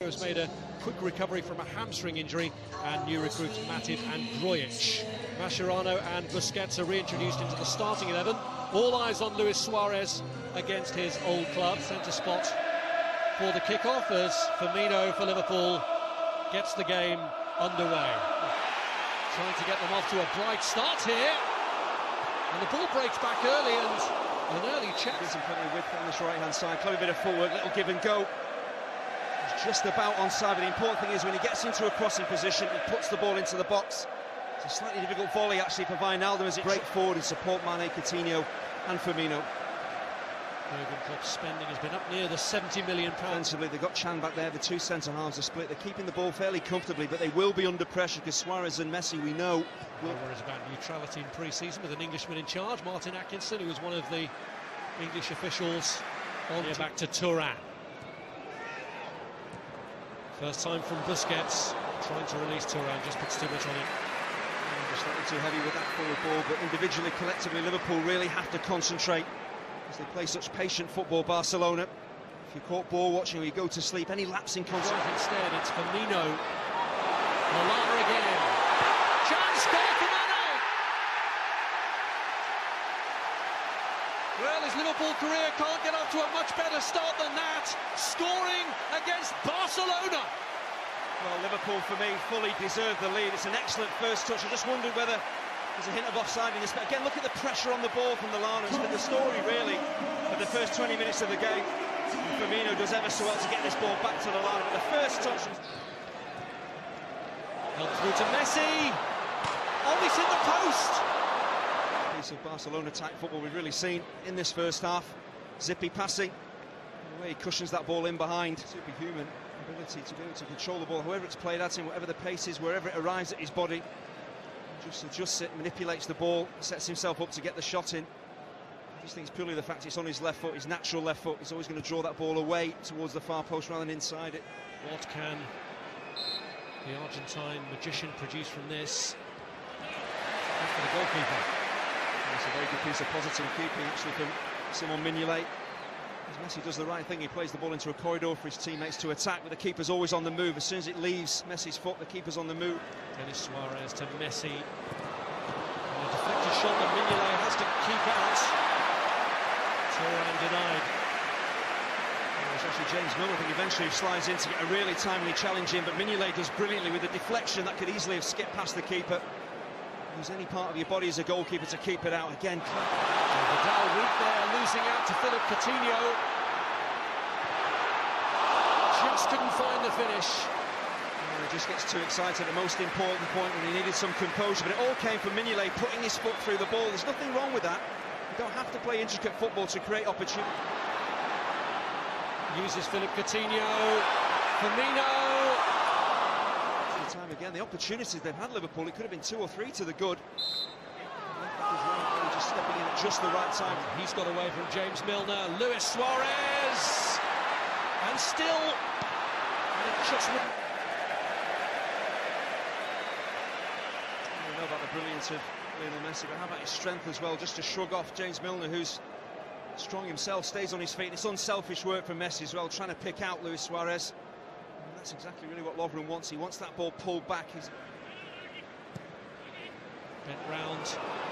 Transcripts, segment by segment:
Has made a quick recovery from a hamstring injury, and new recruits Matip and Grujic. Mascherano and Busquets are reintroduced into the starting 11. All eyes on Luis Suarez against his old club. Centre spot for the kickoff as Firmino for Liverpool gets the game underway. Trying to get them off to a bright start here. And the ball breaks back early, and an early check. Gives him plenty of width on this right-hand side. Clever bit of footwork, little give and go. He's just about onside, but the important thing is when he gets into a crossing position, he puts the ball into the box. It's a slightly difficult volley actually for Wijnaldum as it break forward and support Mane, Coutinho and Firmino. Jurgen Klopp's spending has been up near the £70 million. Offensively, they've got Chan back there, the two centre-halves are split. They're keeping the ball fairly comfortably, but they will be under pressure because Suarez and Messi, we know... Worries about neutrality in pre-season with an Englishman in charge, Martin Atkinson, who was one of the English officials on here back to Turan. First time from Busquets, trying to release Turan, just puts too much on it. Just slightly too heavy with that forward ball, but individually, collectively, Liverpool really have to concentrate as they play such patient football. Barcelona, if you're caught ball watching or you go to sleep, any lapse in concentration. Instead, it's Firmino. Lallana again. Chance goal for Mane! Well, his Liverpool career can't get off to a much better start than that. Scoring against Barcelona. Well, Liverpool, for me, fully deserved the lead. It's an excellent first touch. I just wondered whether there's a hint of offside in this. But again, look at the pressure on the ball from Lallana. It's been the story, really, of the first 20 minutes of the game. And Firmino does ever so well to get this ball back to Lallana. But the first touch... Held through to Messi. Oh, he's hit the post. Piece of Barcelona attack football we've really seen in this first half. Zippy passing. The way he cushions that ball in behind. Superhuman ability to be able to control the ball, however it's played at him, whatever the pace is, wherever it arrives at his body. Just adjusts it, manipulates the ball, sets himself up to get the shot in. I just think it's purely the fact it's on his left foot, his natural left foot. He's always going to draw that ball away towards the far post rather than inside it. What can the Argentine magician produce from this? For the goalkeeper. It's a very good piece of positive keeping actually from Simon Mignolet. As Messi does the right thing, he plays the ball into a corridor for his teammates to attack, but the keeper's always on the move. As soon as it leaves Messi's foot, the keeper's on the move. Denis Suarez to Messi. And a deflected shot that Mignolet has to keep out. Turan denied. It's actually James Milner, I think, eventually slides in to get a really timely challenge in, but Mignolet does brilliantly with a deflection that could easily have skipped past the keeper. Use any part of your body as a goalkeeper to keep it out. Again, Vidal weak there, losing out to Philip Coutinho. Just couldn't find the finish. He just gets too excited at the most important point when he needed some composure, but it all came from Mignolet putting his foot through the ball. There's nothing wrong with that. You don't have to play intricate football to create opportunity. Uses Philip Coutinho. Firmino. Time again, the opportunities they've had, Liverpool, it could have been 2 or 3 to the good. Just stepping in at just the right time. He's got away from James Milner. Luis Suarez, and still, and it just wouldn't. I don't know about the brilliance of Lionel Messi, but how about his strength as well, just to shrug off James Milner, who's strong himself, stays on his feet. It's unselfish work from Messi as well, trying to pick out Luis Suarez. That's exactly really what Lovren wants. He wants that ball pulled back. He's bent round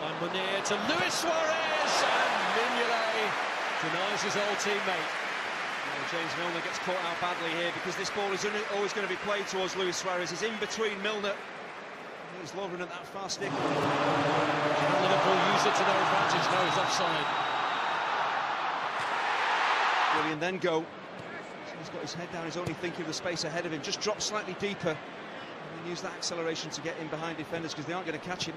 by Munir to Luis Suarez, and Mignolet denies his old teammate. James Milner gets caught out badly here because this ball is always going to be played towards Luis Suarez. He's in between Milner. There's Lovren at that far stick. Can Liverpool use it to their advantage? No, he's offside. Brilliant, then go. He's got his head down, he's only thinking of the space ahead of him. Just drop slightly deeper and then use that acceleration to get in behind defenders because they aren't going to catch him.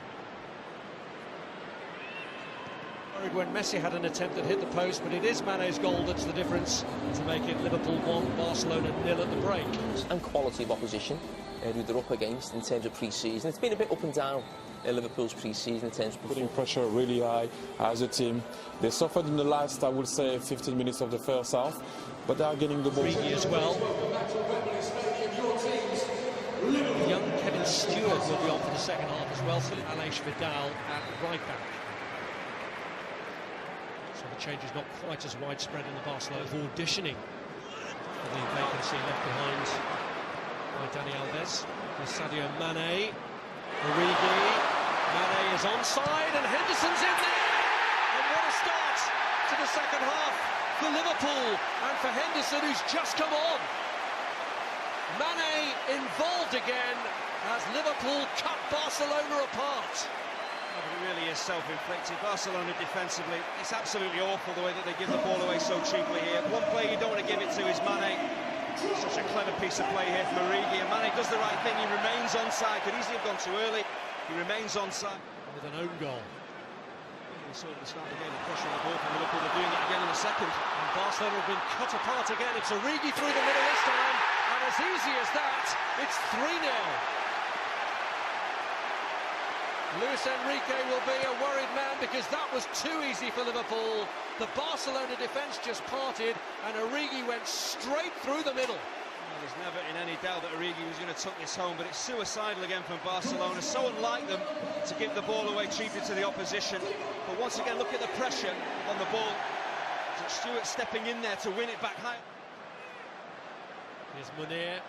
Worried when Messi had an attempt that hit the post, but it is Mane's goal that's the difference to make it Liverpool 1, Barcelona 0 at the break. And quality of opposition who they're up against in terms of pre-season. It's been a bit up and down Liverpool's pre-season in terms of putting pressure really high as a team. They suffered in the last, I would say, 15 minutes of the first half, but they are getting the ball. As well. Young Kevin Stewart will be on for the second half as well. So Aleix Vidal at right back. So the change is not quite as widespread in the Barcelona, auditioning for the vacancy left behind Dani Alves with Sadio Mane. Origi. Mane is onside and Henderson's in there. And what a start to the second half for Liverpool and for Henderson, who's just come on. Mane involved again as Liverpool cut Barcelona apart. But it really is self-inflicted. Barcelona defensively, it's absolutely awful the way that they give the ball away so cheaply here. One player you don't want to give it to is Mane. Such a clever piece of play here from Origi, and Mane does the right thing. He remains onside. Could easily have gone too early. He remains onside. With an own goal. We saw at the start of the game the pressure on the ball from Liverpool. They're doing it again in the second. And Barcelona have been cut apart again. It's Origi through the middle this time, and as easy as that, it's 3-0. Luis Enrique will be a worried man because that was too easy for Liverpool. The Barcelona defence just parted and Origi went straight through the middle. Well, there's never in any doubt that Origi was going to tuck this home, but it's suicidal again from Barcelona. So unlike them to give the ball away cheaply to the opposition. But once again, look at the pressure on the ball. Stewart stepping in there to win it back high. Here's Munir.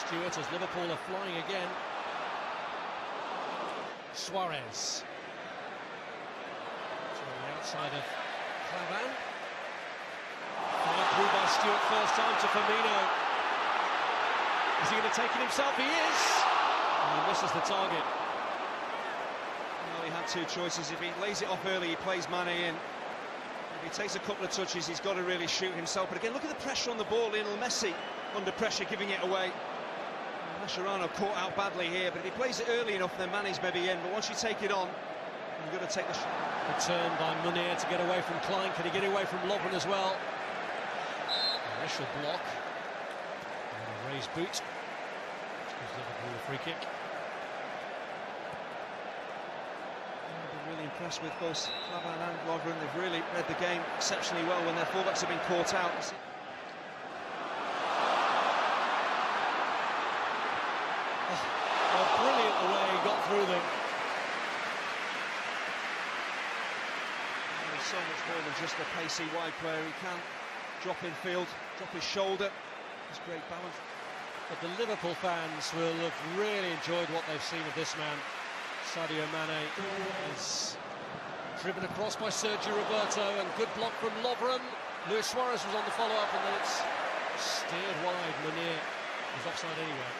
Stewart as Liverpool are flying again. Suarez. To the outside of Clavan. Fired through by Stewart first time to Firmino. Is he going to take it himself? He is! And he misses the target. Well, he had two choices. If he lays it off early, he plays Mane in. If he takes a couple of touches, he's got to really shoot himself. But again, look at the pressure on the ball. Lionel Messi under pressure, giving it away. Mascherano caught out badly here, but if he plays it early enough, then Mane's maybe in. But once you take it on, you've got to take the shot. Good turn by Munir to get away from Klein. Can he get away from Lovren as well? Initial block. And a raised boot. Gives Liverpool a free kick. I've been really impressed with both Clavan and Lovren. They've really read the game exceptionally well when their fullbacks have been caught out. Oh, brilliant the way he got through them. He's so much more than just a pacey wide player. He can drop in field, drop his shoulder. It's great balance. But the Liverpool fans will have really enjoyed what they've seen of this man. Sadio Mane is driven across by Sergio Roberto, and good block from Lovren. Luis Suarez was on the follow-up, and then it's steered wide. Munir is offside anyway.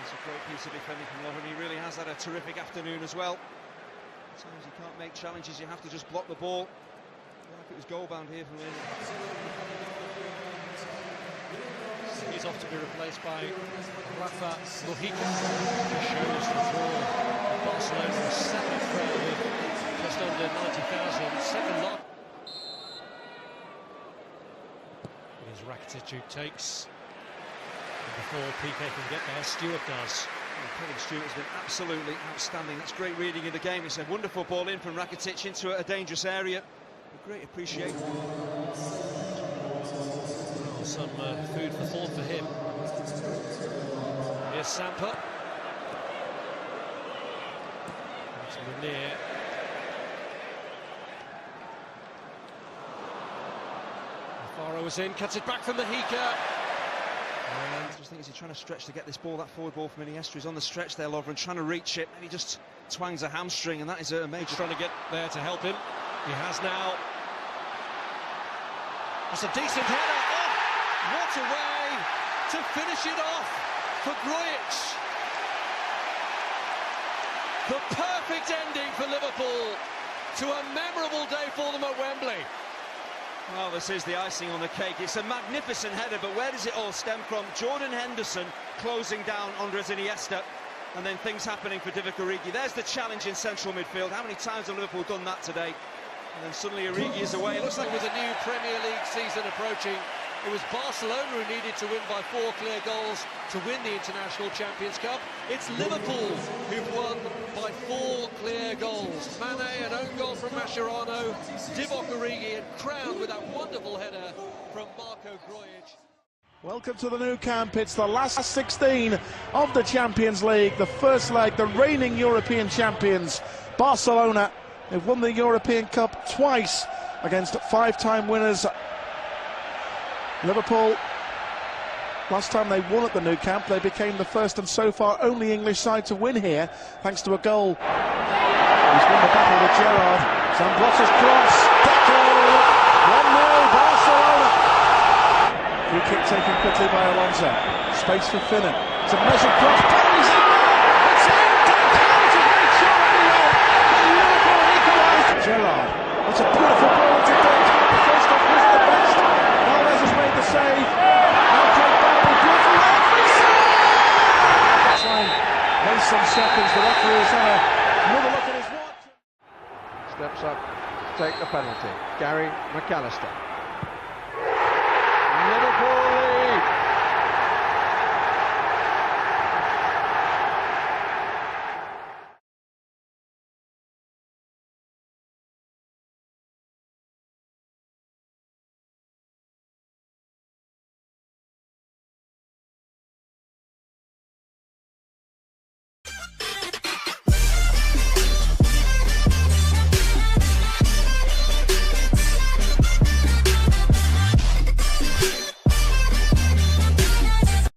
It's a great piece of defending from Lovren. He really has had a terrific afternoon as well. Sometimes you can't make challenges, you have to just block the ball. Like it was goal-bound here from him. He's off to be replaced by Rafa Mujica, who shows the draw. Barcelona's second crowd of just under 90,000, second lot. It is Rakitic who takes. Before PK can get there, Stewart does. Kevin Stewart has been absolutely outstanding. That's great reading of the game. It's a wonderful ball in from Rakitic into a dangerous area. A great appreciation. Oh, some food for thought for him. Here's Samper. It's Munir. Alfaro was in, cuts it back from Mujica. And I just think he's trying to stretch to get this ball, that forward ball from Iniesta. He's on the stretch there, Lovren, trying to reach it. Maybe just twangs a hamstring, and that is a major... He's trying to get there to help him. He has now. That's a decent header. Oh, what a way to finish it off for Grujic. The perfect ending for Liverpool to a memorable day for them at Wembley. Well, this is the icing on the cake. It's a magnificent header, but where does it all stem from? Jordan Henderson closing down Andres Iniesta, and then things happening for Divock Origi. There's the challenge in central midfield. How many times have Liverpool done that today? And then suddenly Origi is away. It looks like with a new Premier League season approaching, it was Barcelona who needed to win by 4 clear goals to win the International Champions Cup. It's Liverpool who've won by 4 clear goals. Mane, an own goal from Mascherano, Divock Origi, and crowned with that wonderful header from Marco Grujic. Welcome to the new camp. It's the last 16 of the Champions League. The first leg, the reigning European champions, Barcelona, They've won the European Cup twice against five-time winners Liverpool. Last time they won at the Nou Camp, they became the first and so far only English side to win here, thanks to a goal. He's won the battle with Gerrard. Zambrossa's cross. Deco. 1-0 Barcelona. Free kick taken quickly by Alonso. Space for Finnan. It's a measured cross. Penalty's in there. It's in. It's a great shot at the end. Liverpool equalised. Gerrard. It's a beautiful ball into Dave. The first stop was the best. Alves has made the save. Waste some seconds, the referee has had another look at his watch. Steps up to take the penalty. Gary McAllister.